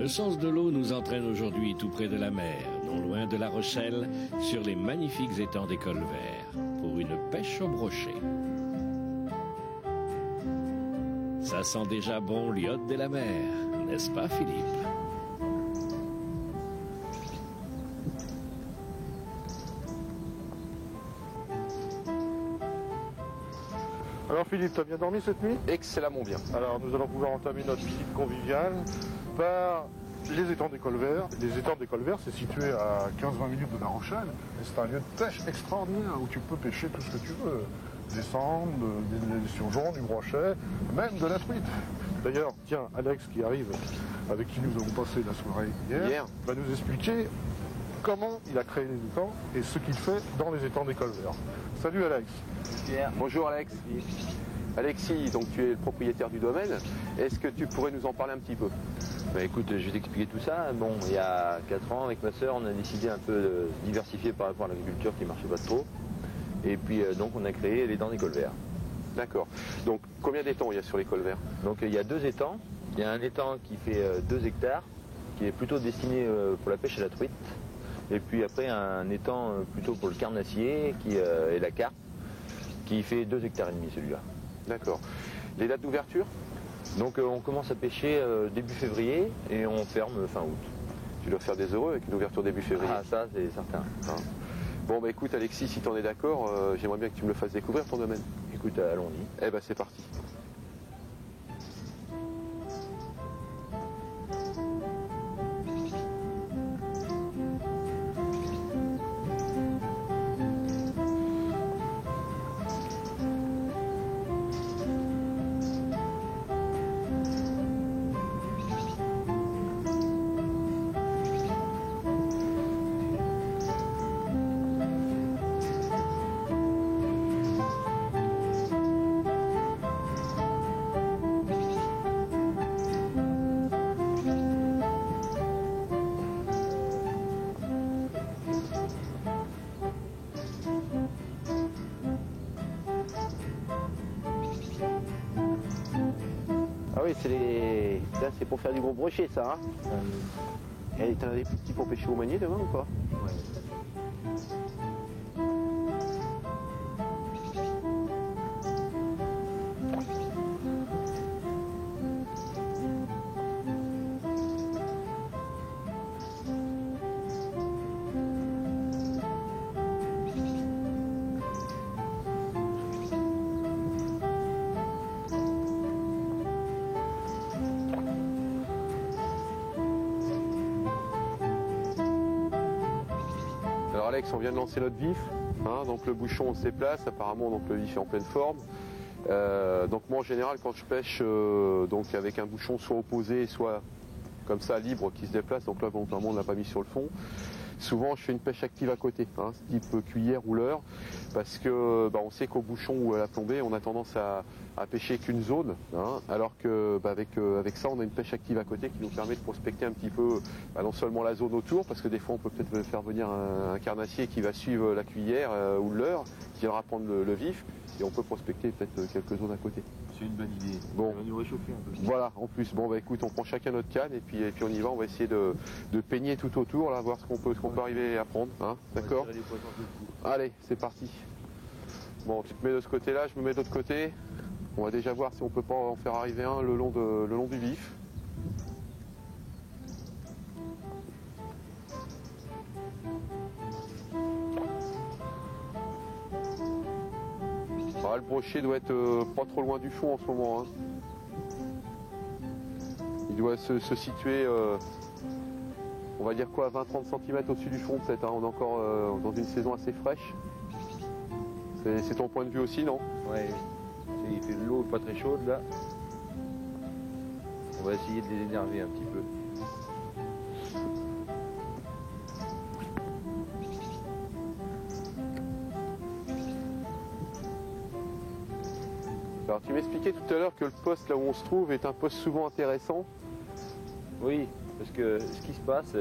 Le sens de l'eau nous entraîne aujourd'hui tout près de la mer, non loin de La Rochelle, sur les magnifiques étangs des Colverts, pour une pêche au brochet. Ça sent déjà bon l'iode de la mer, n'est-ce pas Philippe? Alors Philippe, t'as bien dormi cette nuit? Excellemment bien. Alors nous allons pouvoir entamer notre visite conviviale par les étangs des Colverts. Les étangs des Colverts, c'est situé à 15-20 minutes de La Rochelle. Et c'est un lieu de pêche extraordinaire où tu peux pêcher tout ce que tu veux. Des sambes, des surgeons, du brochet, même de la truite. D'ailleurs, tiens, Alex qui arrive, avec qui nous avons passé la soirée hier, va nous expliquer comment il a créé les étangs et ce qu'il fait dans les étangs des Colverts. Salut Alex. Pierre. Bonjour Alex. Alexis, donc tu es le propriétaire du domaine. Est-ce que tu pourrais nous en parler un petit peu? Bah écoute, je vais t'expliquer tout ça. Bon, il y a 4 ans, avec ma sœur, on a décidé un peu de diversifier par rapport à l'agriculture qui ne marchait pas trop. Et puis donc on a créé les étangs des Colverts. D'accord. Donc combien d'étangs il y a sur les Colverts? Donc il y a 2 étangs. Il y a un étang qui fait 2 hectares, qui est plutôt destiné pour la pêche à la truite. Et puis après un étang plutôt pour le carnassier et la carpe, qui fait 2,5 hectares celui-là. D'accord. Les dates d'ouverture? Donc on commence à pêcher début février et on ferme fin août. Tu dois faire des heureux avec une ouverture début février. Ah ça c'est certain. Hein? Bon bah écoute Alexis, si tu en es d'accord, j'aimerais bien que tu me le fasses découvrir ton domaine. Écoute, allons-y. Eh ben c'est parti. Ah oui, là c'est pour faire du gros brochet ça, hein. Et t'en as des petits pour pêcher au manier demain ou pas? Ouais. Alors Alex, on vient de lancer notre vif, hein, donc le bouchon se déplace, apparemment donc le vif est en pleine forme. Donc moi en général quand je pêche donc avec un bouchon soit opposé, soit comme ça libre qui se déplace, donc là bon, on ne l'a pas mis sur le fond. Souvent je fais une pêche active à côté, hein, type cuillère ou leurre, parce que on sait qu'au bouchon ou à la plombée on a tendance à pêcher qu'une zone, hein, alors que avec ça on a une pêche active à côté qui nous permet de prospecter un petit peu non seulement la zone autour, parce que des fois on peut peut-être faire venir un carnassier qui va suivre la cuillère ou le leurre, qui viendra prendre le vif, et on peut prospecter peut-être quelques zones à côté. C'est une bonne idée. Bon. Ça va nous réchauffer un peu. Voilà, en plus, bon écoute, on prend chacun notre canne et puis on y va, on va essayer de peigner tout autour, là, voir ce qu'on peut arriver à prendre, hein, d'accord? Allez, c'est parti. Bon, tu te mets de ce côté-là, je me mets de l'autre côté. On va déjà voir si on peut pas en faire arriver un le long du vif. Le brochet doit être pas trop loin du fond en ce moment, hein. Il doit se situer, on va dire quoi, 20-30 cm au-dessus du fond peut-être, hein. On est encore dans une saison assez fraîche. C'est ton point de vue aussi, non? Ouais, il fait de l'eau pas très chaude là. On va essayer de les énerver un petit peu. Alors tu m'expliquais tout à l'heure que le poste là où on se trouve est un poste souvent intéressant. Oui, parce que ce qui se passe,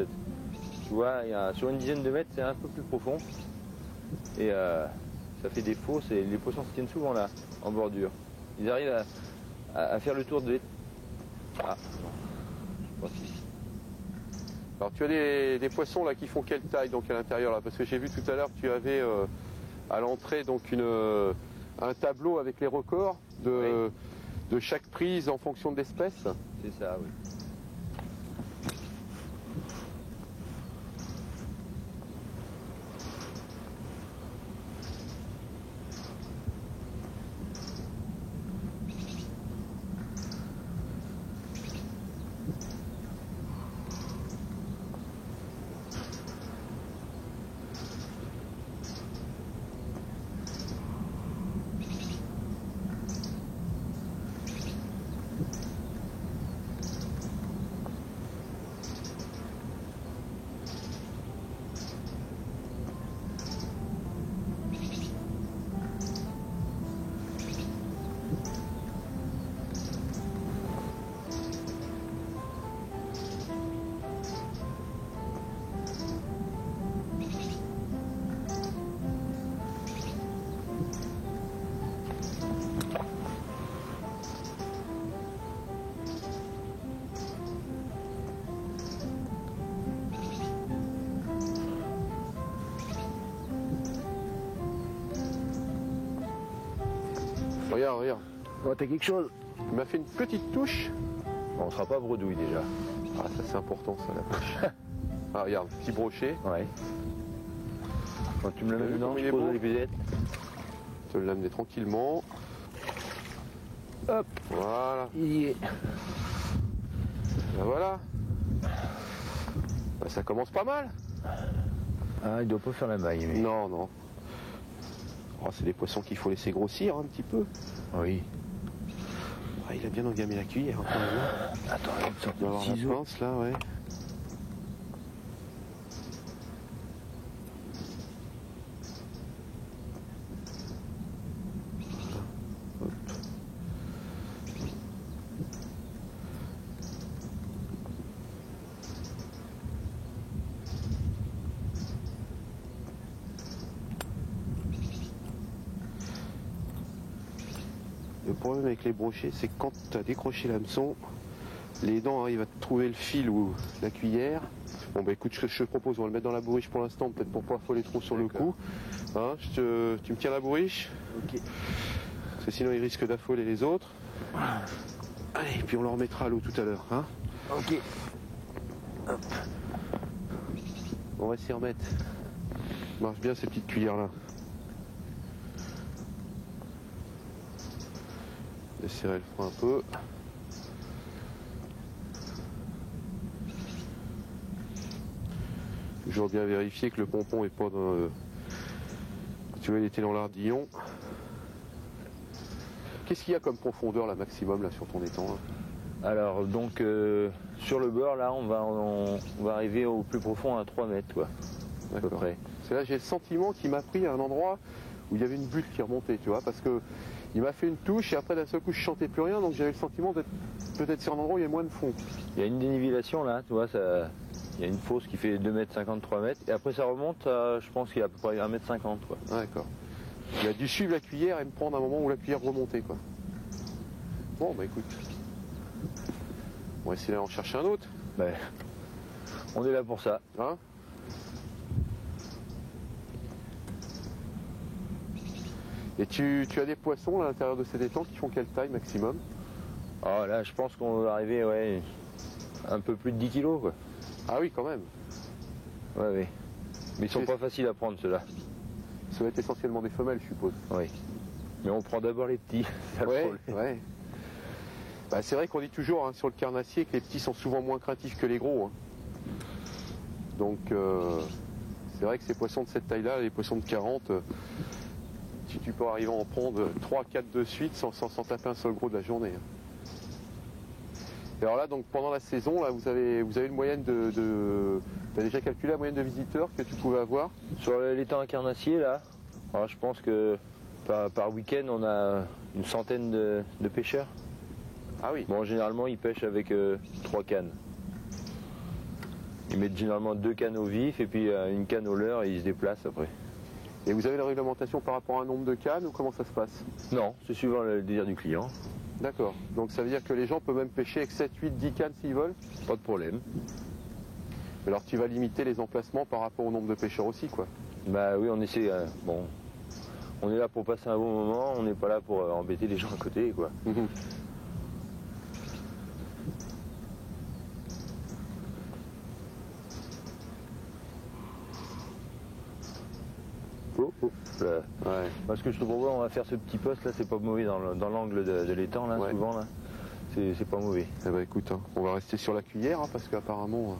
tu vois, sur une dizaine de mètres, c'est un peu plus profond. Et ça fait des fosses et les poissons se tiennent souvent là, en bordure. Ils arrivent à faire le tour de... Ah, non, je pense ici. Alors tu as des poissons là qui font quelle taille donc à l'intérieur là? Parce que j'ai vu tout à l'heure que tu avais à l'entrée donc un tableau avec les records de chaque prise en fonction de l'espèce. C'est ça, oui. Regarde, regarde. Oh, t'as quelque chose? Il m'a fait une petite touche. Bon, on sera pas bredouille déjà. Ah ça c'est important ça la pêche. Ah regarde, petit brochet. Ouais. Quand tu me le T'as mets vu dedans, comme il je est pose beau l'épuisette. Tu vas l'amener tranquillement. Hop. Voilà. Il y est. Ben voilà. Ben, ça commence pas mal. Ah, il doit pas faire la maille, mais... Non, non. Oh, c'est des poissons qu'il faut laisser grossir un petit peu. Oui. Ah, il a bien engamé la cuillère. Hein, quand même. Attends, il y a une sorte On va de avoir la ciseau. pince là, ouais. Hop. Le problème avec les brochets, c'est que quand tu as décroché l'hameçon, les dents arrivent à trouver le fil ou la cuillère. Bon bah écoute, ce que je te propose, on va le mettre dans la bourriche pour l'instant, peut-être pour pas affoler trop sur le coup. Hein, tu me tiens la bourriche? Ok. Parce que sinon il risque d'affoler les autres. Allez, puis on le remettra à l'eau tout à l'heure. Hein. Ok. On va s'y remettre. Marche bien ces petites cuillères là. Desserrer le frein un peu. Toujours bien vérifier que le pompon est pas dans... Tu vois, il était dans l'ardillon. Qu'est-ce qu'il y a comme profondeur là maximum là sur ton étang là? Alors, donc, sur le bord, là, on va arriver au plus profond à 3 mètres, quoi. À peu près. C'est là j'ai le sentiment qu'il m'a pris à un endroit où il y avait une bulle qui remontait, tu vois, parce que il m'a fait une touche et après d'un seul coup je chantais plus rien, donc j'avais le sentiment d'être peut-être sur un endroit où il y a moins de fond. Il y a une dénivellation, là, tu vois, ça... Il y a une fosse qui fait 2 mètres 50, 3 mètres, et après ça remonte à, je pense qu'il y a à peu près 1 mètre 50, quoi. Ah, d'accord. Il a dû suivre la cuillère et me prendre un moment où la cuillère remontait, quoi. Bon, bah écoute. On va essayer d'aller en chercher un autre. Ben, on est là pour ça. Hein? Et tu as des poissons là, à l'intérieur de cet étang qui font quelle taille maximum? Ah, là, je pense qu'on va arriver, ouais, un peu plus de 10 kilos, quoi. Ah oui, quand même. Ouais, oui. Mais ils sont C'est- pas faciles à prendre, ceux-là. Ça va être essentiellement des femelles, je suppose. Oui. Mais on prend d'abord les petits, c'est ça le Ouais, problème. ouais. Bah, c'est vrai qu'on dit toujours hein, sur le carnassier que les petits sont souvent moins craintifs que les gros. Hein. Donc c'est vrai que ces poissons de cette taille-là, les poissons de 40, si tu peux arriver à en prendre 3-4 de suite sans taper un seul gros de la journée. Hein. Et alors là, donc pendant la saison, là, vous avez une moyenne de t'as déjà calculé la moyenne de visiteurs que tu pouvais avoir? Sur l'étang à carnassier, là, alors, je pense que par week-end, on a une centaine de pêcheurs. Ah oui. Bon, généralement, ils pêchent avec 3 cannes. Ils mettent généralement 2 cannes au vif et puis une canne au leurre et ils se déplacent après. Et vous avez la réglementation par rapport à un nombre de cannes ou comment ça se passe? Non, c'est suivant le désir du client. D'accord. Donc ça veut dire que les gens peuvent même pêcher avec 7, 8, 10 cannes s'ils veulent? Pas de problème. Mais alors tu vas limiter les emplacements par rapport au nombre de pêcheurs aussi, quoi. Bah oui, on essaie. Bon, on est là pour passer un bon moment, on n'est pas là pour embêter les gens à côté, quoi. Là. Ouais. Parce que je te propose, on va faire ce petit poste là, c'est pas mauvais dans l'angle de l'étang là, Ouais. souvent là. C'est pas mauvais. Eh ben écoute, hein, on va rester sur la cuillère hein, parce qu'apparemment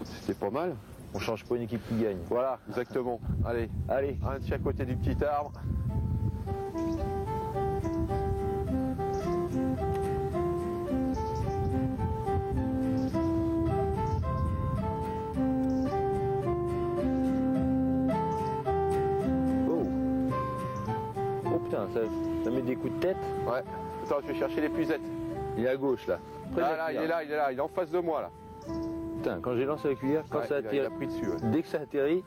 c'était pas mal. On change pas une équipe qui gagne. Voilà, exactement. Allez, Allez, un de chaque côté du petit arbre. oh putain, ça met des coups de tête. Ouais. Attends, je vais chercher l'épuisette. Il est à gauche là. Près de la Ah là, il cuillère. est là, il est en face de moi là. Putain, quand j'ai lancé la cuillère, quand Ouais, ça il atterrit, a pris dessus. Ouais. dès que ça atterrit,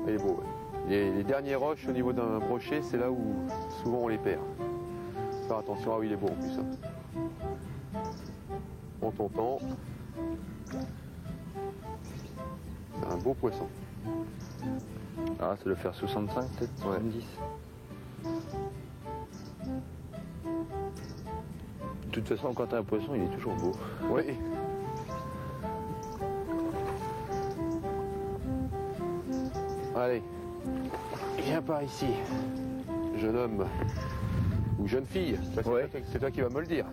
Il est beau. Ouais. Les derniers roches au niveau d'un brochet, c'est là où souvent on les perd. Faire attention, ah oui, il est beau en plus. Hein. Prends ton temps. C'est un beau poisson. ah, ça doit faire 65 peut-être, 70. De toute façon, quand t'as un poisson, il est toujours beau. Oui. Allez, viens par ici, jeune homme ou jeune fille. Ça, c'est Ouais. c'est toi qui vas me le dire.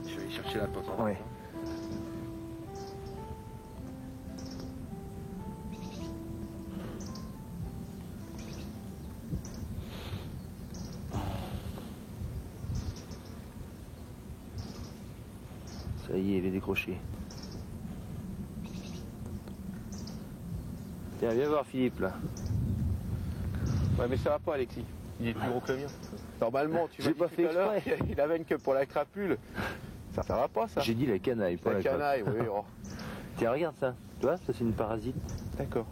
Je vais aller chercher la poisson. Ouais. Ça y est, il est décroché. Tiens, viens voir Philippe là. Ouais, mais ça va pas, Alexis. Il est plus gros que le mien. Normalement, tu J'ai m'as pas dit fait tout à l'heure, exprès. il a veine que pour la crapule. Ça va pas, ça. J'ai dit la canaille, pas La la canaille, oui. Oh. Tiens, regarde ça. Tu vois, ça c'est une parasite, D'accord.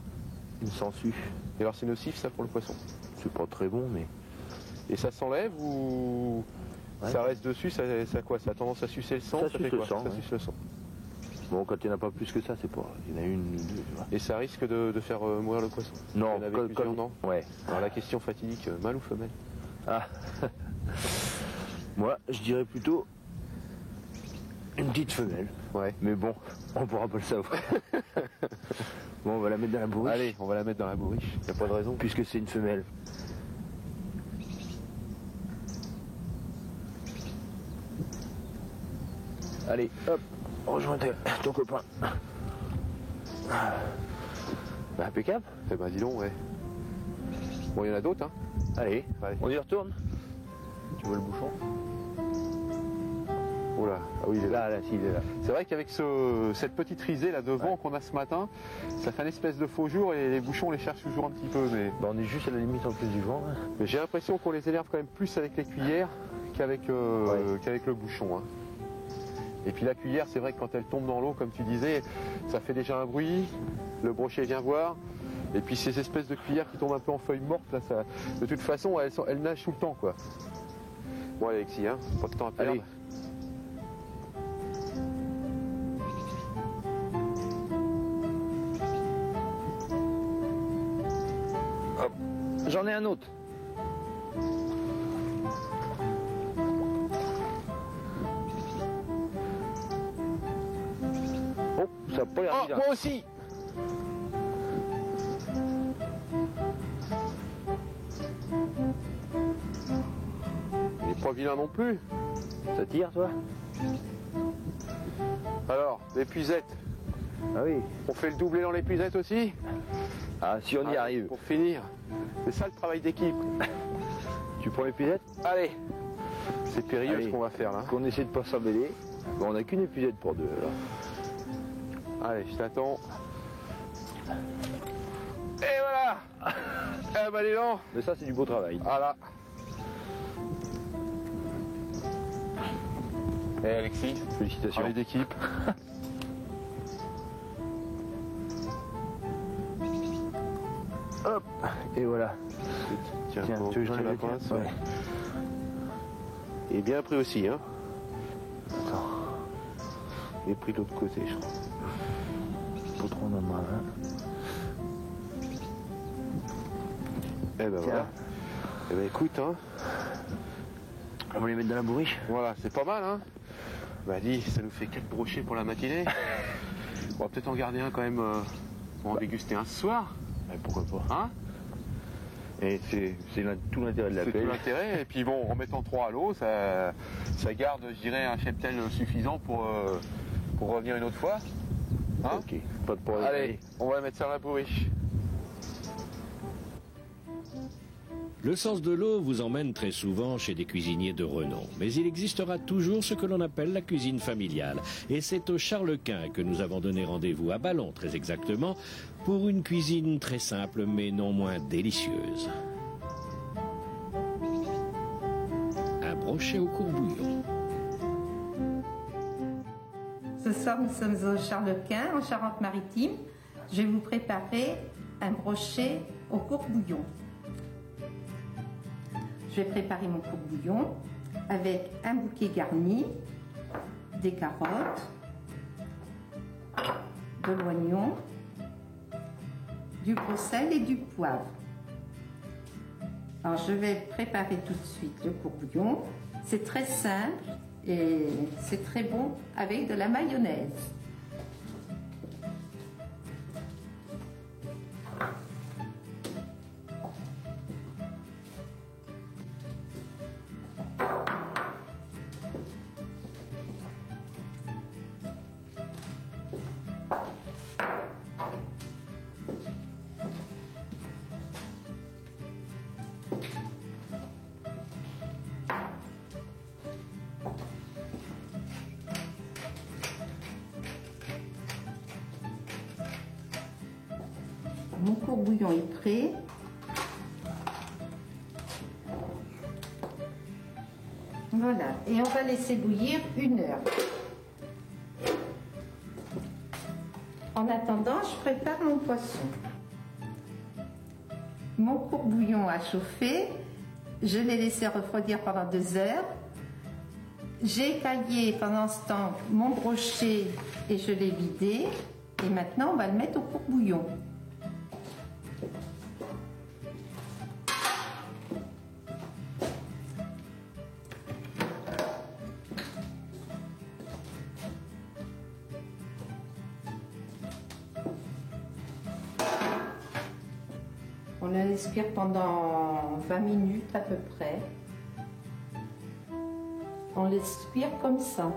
une sangsue. Et alors, c'est nocif, ça, pour le poisson. C'est pas très bon, mais. Et ça s'enlève ou Ouais. ça reste dessus ça quoi? Ça a tendance à sucer le sang? Ça fait suce le quoi? sang, Ça ouais. suce le sang. Bon, quand il n'y en a pas plus que ça, c'est pas. Il y en a une ou deux, tu vois. Et ça risque de faire mourir le poisson? Non, Il y en avait plusieurs, non? Ouais. Alors, la question fatidique, mâle ou femelle? Ah. Moi, je dirais plutôt une petite femelle. Ouais. Mais bon, on pourra pas le savoir. Bon, on va la mettre dans la bourriche. Allez, on va la mettre dans la bourriche. Y a pas de raison. Puisque c'est une femelle. Allez, hop, rejoins ton copain. Bah, impeccable. Eh ben, dis donc, ouais. Bon, il y en a d'autres, hein. Allez, Allez. on y retourne. Tu vois le bouchon? Oh là, ah oui, il est là. Là, si, il est là. C'est vrai qu'avec cette petite risée là devant qu'on a ce matin, ça fait une espèce de faux jour et les bouchons on les cherche toujours un petit peu. Bah, on est juste à la limite en plus du vent. Là. Mais j'ai l'impression qu'on les énerve quand même plus avec les cuillères qu'avec le bouchon. Hein. Et puis la cuillère, c'est vrai que quand elle tombe dans l'eau, comme tu disais, ça fait déjà un bruit, le brochet vient voir. Et puis ces espèces de cuillères qui tombent un peu en feuilles mortes, là, ça, de toute façon, elles nagent tout le temps, quoi. Bon, Alexis, hein, pas de temps à perdre. Allez. Hop, j'en ai un autre. Oh, ça a pas l'air Oh, vilain. moi aussi! Il est pas vilain non plus. Ça tire, toi? Alors, l'épuisette. Ah oui. On fait le doublé dans l'épuisette aussi? Ah, si on y Allez, arrive. Pour finir. C'est ça le travail d'équipe. Tu prends l'épuisette? Allez. C'est périlleux Allez. ce qu'on va faire là. Qu'on essaie de pas s'embêter. Bon, on n'a qu'une épuisette pour deux, alors. Allez, je t'attends. Et voilà. Eh ben dis donc. Mais ça, c'est du beau travail. Voilà. Et Alexis, Félicitations. travail d'équipe. Hop, et voilà. Tiens, Tiens, bon, tu veux que j'en ai la le pince, tien? ouais. Et bien pris aussi, hein. est pris de l'autre côté, je crois. Pas trop dans ma main. Eh ben voilà. Eh ben écoute, hein. On va les mettre dans la bourriche. Voilà, c'est pas mal, hein. Bah dis, ça nous fait 4 brochets pour la matinée. On va peut-être en garder un quand même pour en déguster un ce soir. Ouais, pourquoi pas. Hein? Et c'est tout l'intérêt de la C'est pêche. tout l'intérêt. Et puis bon, en mettant 3 à l'eau, ça garde, je dirais, un cheptel suffisant pour revenir une autre fois. Hein? Ok, pas de problème. Allez, on va mettre ça dans la bourriche. Le sens de l'eau vous emmène très souvent chez des cuisiniers de renom. Mais il existera toujours ce que l'on appelle la cuisine familiale. Et c'est au Charles-Quint que nous avons donné rendez-vous, à Ballon très exactement, pour une cuisine très simple mais non moins délicieuse. Un brochet au courbouillon. Ce soir, nous sommes au Charles-Quint, en Charente-Maritime. Je vais vous préparer un brochet au courbouillon. Je vais préparer mon courbouillon avec un bouquet garni, des carottes, de l'oignon, du gros sel et du poivre. Alors, je vais préparer tout de suite le courbouillon. C'est très simple et c'est très bon avec de la mayonnaise. Mon courbouillon est prêt. Voilà, et on va laisser bouillir 1 heure. En attendant, je prépare mon poisson. Mon courbouillon a chauffé. Je l'ai laissé refroidir pendant 2 heures. J'ai écaillé pendant ce temps mon brochet et je l'ai vidé. Et maintenant, on va le mettre au courbouillon. On le laisse cuire pendant 20 minutes à peu près. On laisse cuire comme ça.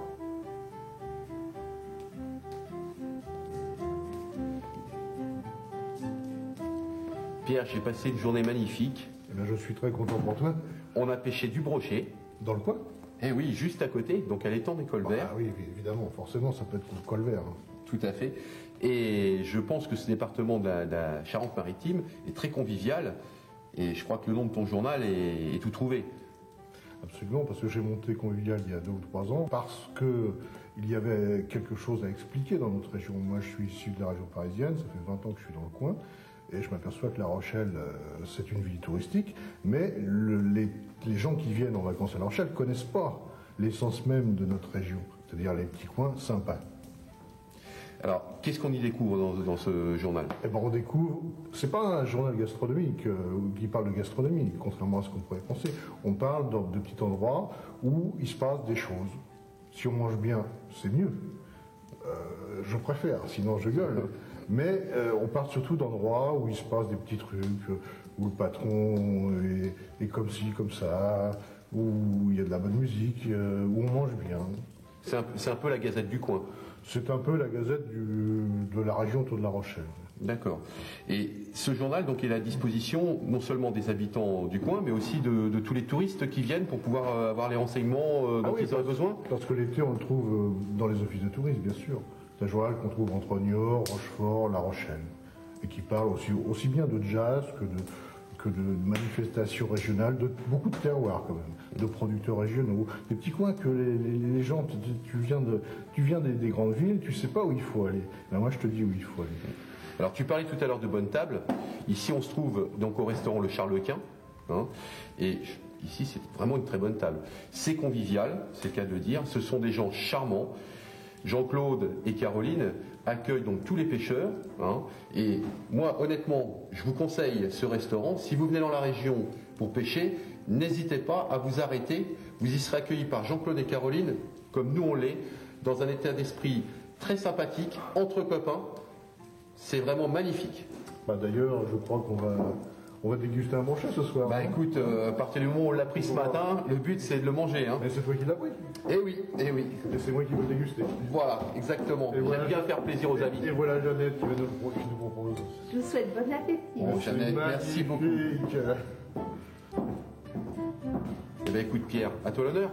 Pierre, j'ai passé une journée magnifique. Eh bien, je suis très content pour toi. On a pêché du brochet. Dans le coin? Eh oui, juste à côté, donc à l'étang des Colverts. Ah oui, évidemment, forcément, ça peut être le Colvert. Hein. Tout à fait. Et je pense que ce département de la Charente-Maritime est très convivial. Et je crois que le nom de ton journal est tout trouvé. Absolument, parce que j'ai monté Convivial il y a 2 ou 3 ans, parce qu'il y avait quelque chose à expliquer dans notre région. Moi, je suis issu de la région parisienne, ça fait 20 ans que je suis dans le coin, et je m'aperçois que La Rochelle, c'est une ville touristique, mais les gens qui viennent en vacances à La Rochelle ne connaissent pas l'essence même de notre région, c'est-à-dire les petits coins sympas. Alors, qu'est-ce qu'on y découvre dans ce journal? Eh ben, on découvre, c'est pas un journal gastronomique qui parle de gastronomie, contrairement à ce qu'on pourrait penser. On parle de petits endroits où il se passe des choses. Si on mange bien, c'est mieux. Je préfère, sinon je gueule. Mais on parle surtout d'endroits où il se passe des petits trucs, où le patron est comme ci, comme ça, où il y a de la bonne musique, où on mange bien. C'est un peu la Gazette du coin. C'est un peu la Gazette de la région autour de La Rochelle. D'accord. Et ce journal donc est à la disposition non seulement des habitants du coin, mais aussi de tous les touristes qui viennent pour pouvoir avoir les renseignements dont ils auraient besoin. Parce que l'été, on le trouve dans les offices de tourisme, bien sûr. C'est un journal qu'on trouve entre Niort, Rochefort, La Rochelle, et qui parle aussi bien de jazz que de manifestations régionales, de beaucoup de terroirs quand même, de producteurs régionaux, des petits coins que les gens, tu viens des grandes villes, tu sais pas où il faut aller. Ben moi je te dis où il faut aller. Alors tu parlais tout à l'heure de bonne table. Ici on se trouve donc au restaurant Le Charles-Quint, hein, et ici c'est vraiment une très bonne table. C'est convivial, c'est le cas de le dire. Ce sont des gens charmants. Jean-Claude et Caroline accueillent donc tous les pêcheurs. Hein, et moi, honnêtement, je vous conseille ce restaurant. Si vous venez dans la région pour pêcher, n'hésitez pas à vous arrêter. Vous y serez accueillis par Jean-Claude et Caroline, comme nous on l'est, dans un état d'esprit très sympathique, entre copains. C'est vraiment magnifique. Bah, d'ailleurs, je crois on va déguster un brochet ce soir. Bah écoute, à partir du moment où on l'a pris ce matin, le but c'est de le manger. Hein. Mais c'est toi qui l'as pris. Eh oui, eh oui. Et c'est moi qui veux le déguster. Voilà, exactement. Et J'aime voilà. bien faire plaisir aux amis. Et voilà Jeannette qui nous propose. Je vous souhaite bon appétit. Bon, Jeannette, merci beaucoup. Magnifique. Eh bien écoute Pierre, à toi l'honneur.